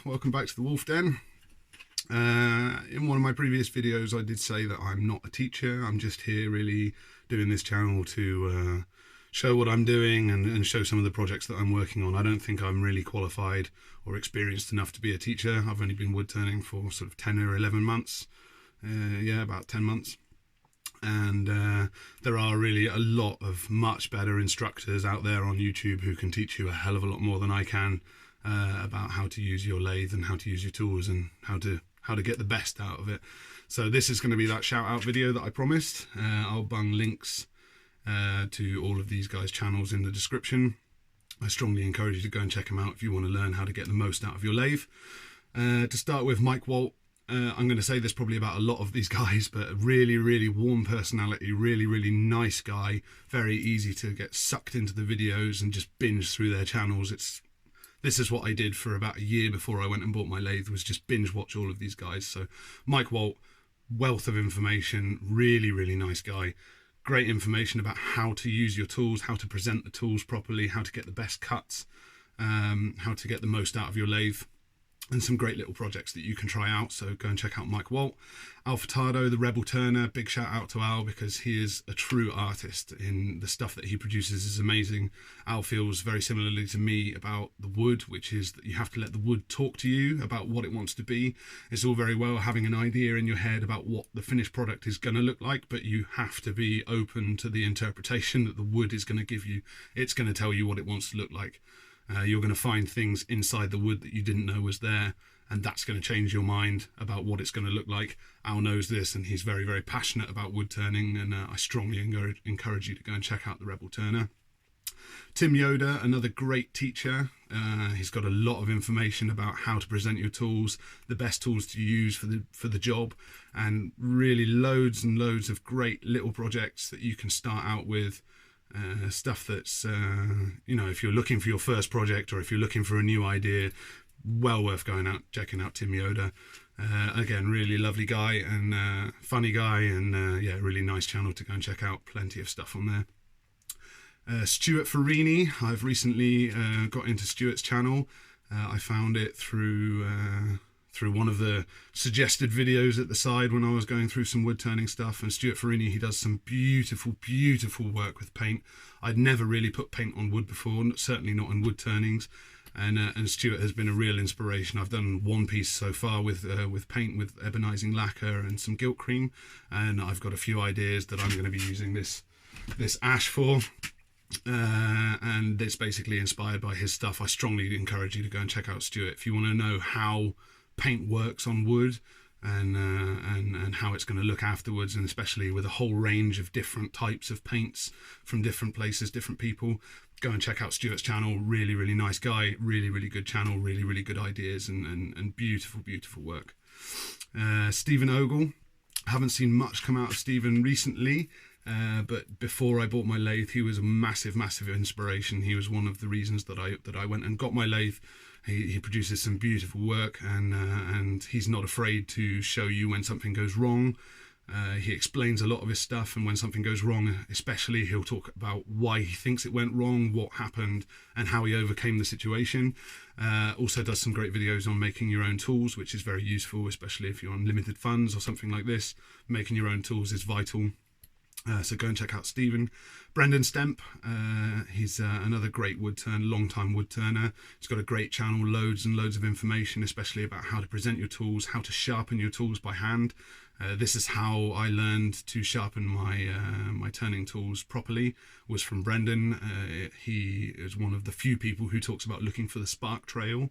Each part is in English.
Welcome back to the Wolf Den. In one of my previous videos I did say that I'm not a teacher. I'm just here really doing this channel to show what I'm doing and show some of the projects that I'm working on. I don't think I'm really qualified or experienced enough to be a teacher. I've only been wood turning for sort of 10 or 11 months. About 10 months. And there are really a lot of much better instructors out there on YouTube who can teach you a hell of a lot more than I can about how to use your lathe and how to use your tools and how to get the best out of it. So this is going to be that shout out video that I promised. I'll bung links to all of these guys' channels in the description. I strongly encourage you to go and check them out if you want to learn how to get the most out of your lathe. To start with, Walt. I'm going to say this probably about a lot of these guys, but a really warm personality, really nice guy, very easy to get sucked into the videos and just binge through their channels. This is what I did for about a year before I went and bought my lathe, was just binge watch all of these guys. So Walt, wealth of information, really nice guy. Great information about how to use your tools, how to present the tools properly, how to get the best cuts, how to get the most out of your lathe. And some great little projects that you can try out, so go and check out Walt. Al Furtado, the Rebel Turner, big shout out to Al because he is a true artist. In the stuff that he produces is amazing. Al feels very similarly to me about the wood, which is that you have to let the wood talk to you about what it wants to be. It's all very well having an idea in your head about what the finished product is going to look like, but you have to be open to the interpretation that the wood is going to give you. It's going to tell you what it wants to look like. You're going to find things inside the wood that you didn't know was there, and that's going to change your mind about what it's going to look like. Al knows this, and he's very passionate about wood turning, and I strongly encourage you to go and check out the Rebel Turner. Tim Yoder, another great teacher. He's got a lot of information about how to present your tools, the best tools to use for the job, and really loads and loads of great little projects that you can start out with. Stuff that's, if you're looking for your first project or if you're looking for a new idea, well worth going out, checking out Tim Yoder. Again, really lovely guy and funny guy, and really nice channel to go and check out. Plenty of stuff on there. Stuart Farini, I've recently got into Stuart's channel. I found it through one of the suggested videos at the side when I was going through some wood turning stuff. And Stuart Farini, he does some beautiful work with paint. I'd never really put paint on wood before, certainly not in wood turnings. And Stuart has been a real inspiration. I've done one piece so far with paint, with ebonizing lacquer and some gilt cream, and I've got a few ideas that I'm going to be using this ash for. And it's basically inspired by his stuff. I strongly encourage you to go and check out Stuart if you want to know how paint works on wood and how it's going to look afterwards, and especially with a whole range of different types of paints from different places, different people. Go and check out Stuart's channel. Really nice guy, really good channel, really good ideas and beautiful work. Stephen Ogle, haven't seen much come out of Stephen recently, but before I bought my lathe he was a massive inspiration. He was one of the reasons that I went and got my lathe. He produces some beautiful work, and he's not afraid to show you when something goes wrong. He explains a lot of his stuff, and when something goes wrong especially, he'll talk about why he thinks it went wrong, what happened, and how he overcame the situation. Also does some great videos on making your own tools, which is very useful, especially if you're on limited funds or something like this. Making your own tools is vital. So go and check out Stephen. Brendan Stemp, he's another great long-time wood turner. He's got a great channel, loads and loads of information, especially about how to present your tools, how to sharpen your tools by hand. This is how I learned to sharpen my turning tools properly, was from Brendan. He is one of the few people who talks about looking for the spark trail,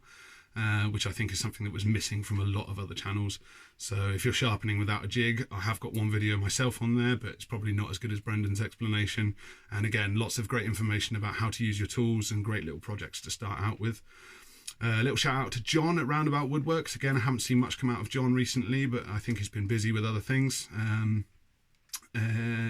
which I think is something that was missing from a lot of other channels. So if you're sharpening without a jig, I have got one video myself on there, but it's probably not as good as Brendan's explanation. And again, lots of great information about how to use your tools and great little projects to start out with. A little shout out to John at Roundabout Woodworks. Again, I haven't seen much come out of John recently, but I think he's been busy with other things.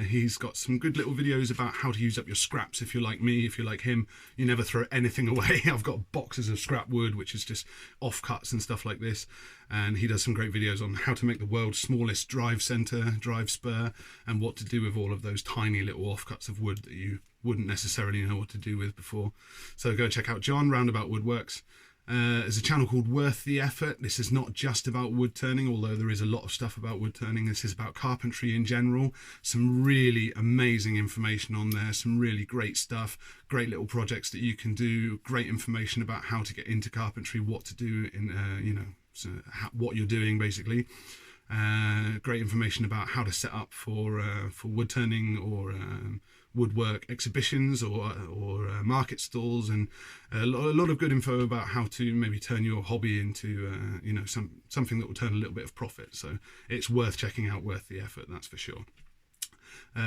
He's got some good little videos about how to use up your scraps. If you're like me, if you're like him, you never throw anything away. I've got boxes of scrap wood, which is just offcuts and stuff like this. And he does some great videos on how to make the world's smallest drive spur, and what to do with all of those tiny little offcuts of wood that you wouldn't necessarily know what to do with before. So go check out John, Roundabout Woodworks. There's a channel called Worth the Effort. This is not just about wood turning, although there is a lot of stuff about wood turning. This is about carpentry in general. Some really amazing information on there, some really great stuff, great little projects that you can do, great information about how to get into carpentry, what to do in, what you're doing basically. Great information about how to set up for wood turning or woodwork exhibitions or market stalls, and a lot of good info about how to maybe turn your hobby into something that will turn a little bit of profit. So it's worth checking out, worth the effort, that's for sure.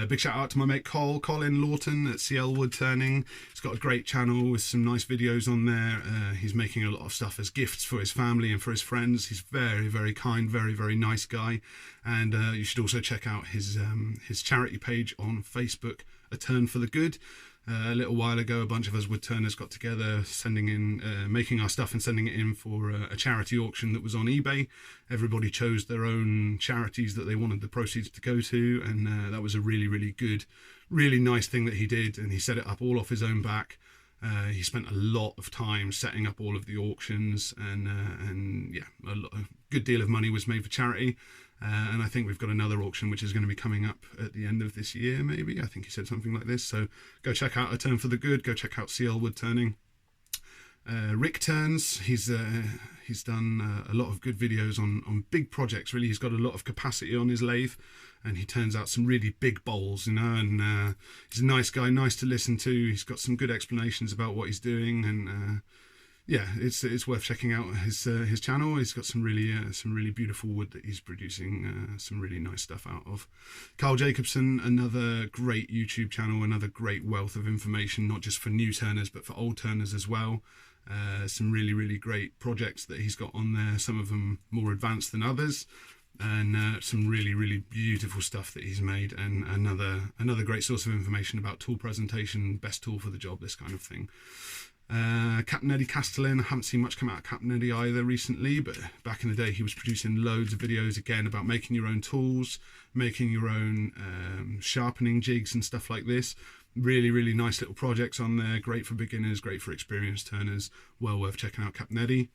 Big shout out to my mate Colin Lawton at CL Woodturning. He's got a great channel with some nice videos on there. He's making a lot of stuff as gifts for his family and for his friends. He's very, very kind, very, very nice guy. And you should also check out his charity page on Facebook, A Turn for the Good. A little while ago, a bunch of us woodturners got together, making our stuff and sending it in for a charity auction that was on eBay. Everybody chose their own charities that they wanted the proceeds to go to, and that was a really, really good, really nice thing that he did, and he set it up all off his own back. He spent a lot of time setting up all of the auctions, and yeah, a good deal of money was made for charity. And I think we've got another auction which is going to be coming up at the end of this year, maybe. I think he said something like this. So go check out A Turn for the Good. Go check out CL Woodturning. Rick Turns. He's done a lot of good videos on big projects. Really, he's got a lot of capacity on his lathe, and he turns out some really big bowls, And he's a nice guy, nice to listen to. He's got some good explanations about what he's doing, and yeah, it's worth checking out his channel. He's got some really beautiful wood that he's producing some really nice stuff out of. Carl Jacobson, another great YouTube channel, another great wealth of information, not just for new turners but for old turners as well. Some really great projects that he's got on there. Some of them more advanced than others, and some really beautiful stuff that he's made. And another great source of information about tool presentation, best tool for the job, this kind of thing. Captain Eddie Castellan, I haven't seen much come out of Captain Eddie either recently, but back in the day he was producing loads of videos again about making your own tools, making your own sharpening jigs and stuff like this. Really nice little projects on there, great for beginners, great for experienced turners, well worth checking out Captain Eddie.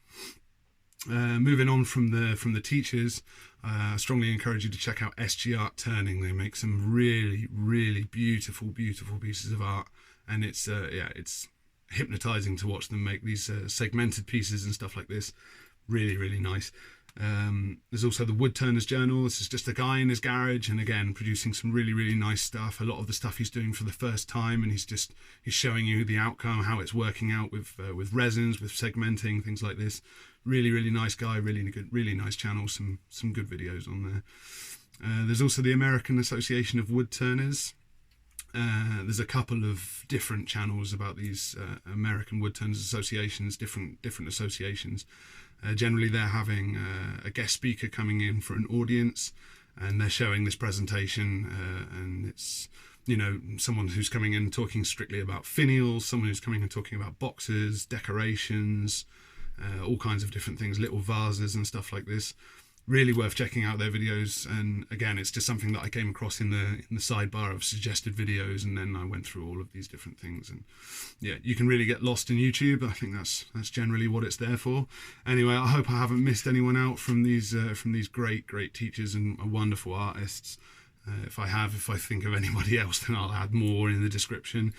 Moving on from the teachers, I strongly encourage you to check out SG Art Turning. They make some really beautiful pieces of art, and it's hypnotizing to watch them make these segmented pieces and stuff like this. Really nice. There's also the Woodturners Journal. This is just a guy in his garage, and again producing some really nice stuff. A lot of the stuff he's doing for the first time, and he's showing you the outcome, how it's working out with resins, with segmenting, things like this. Really nice guy, really nice channel. Some good videos on there. There's also the American Association of Woodturners. There's a couple of different channels about these American Woodturners associations, different associations. Generally they're having a guest speaker coming in for an audience, and they're showing this presentation, and it's someone who's coming in talking strictly about finials, someone who's coming in talking about boxes, decorations, all kinds of different things, little vases and stuff like this. Really worth checking out their videos, and again, it's just something that I came across in the sidebar of suggested videos, and then I went through all of these different things. And yeah, you can really get lost in YouTube. I think that's generally what it's there for. Anyway, I hope I haven't missed anyone out from these great teachers and wonderful artists. If I think of anybody else, then I'll add more in the description.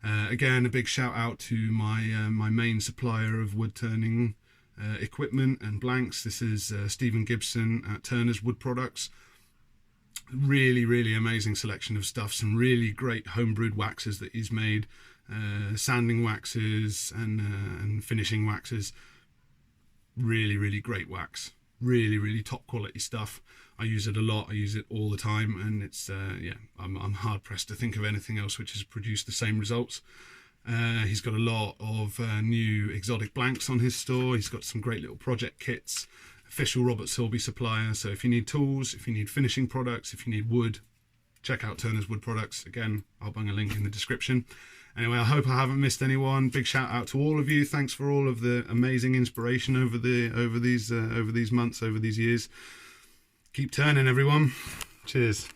Again, a big shout out to my main supplier of wood turning equipment and blanks. This is Stephen Gibson at Turner's Wood Products. Really amazing selection of stuff. Some really great homebrewed waxes that he's made, sanding waxes and finishing waxes. Really great wax. Really top quality stuff. I use it a lot. I use it all the time, and it's I'm hard pressed to think of anything else which has produced the same results. He's got a lot of new exotic blanks on his store. He's got some great little project kits. Official Robert Silby supplier. So if you need tools, if you need finishing products, if you need wood, check out Turner's Wood Products. Again, I'll bung a link in the description. Anyway, I hope I haven't missed anyone. Big shout out to all of you. Thanks for all of the amazing inspiration over these months, over these years. Keep turning, everyone. Cheers.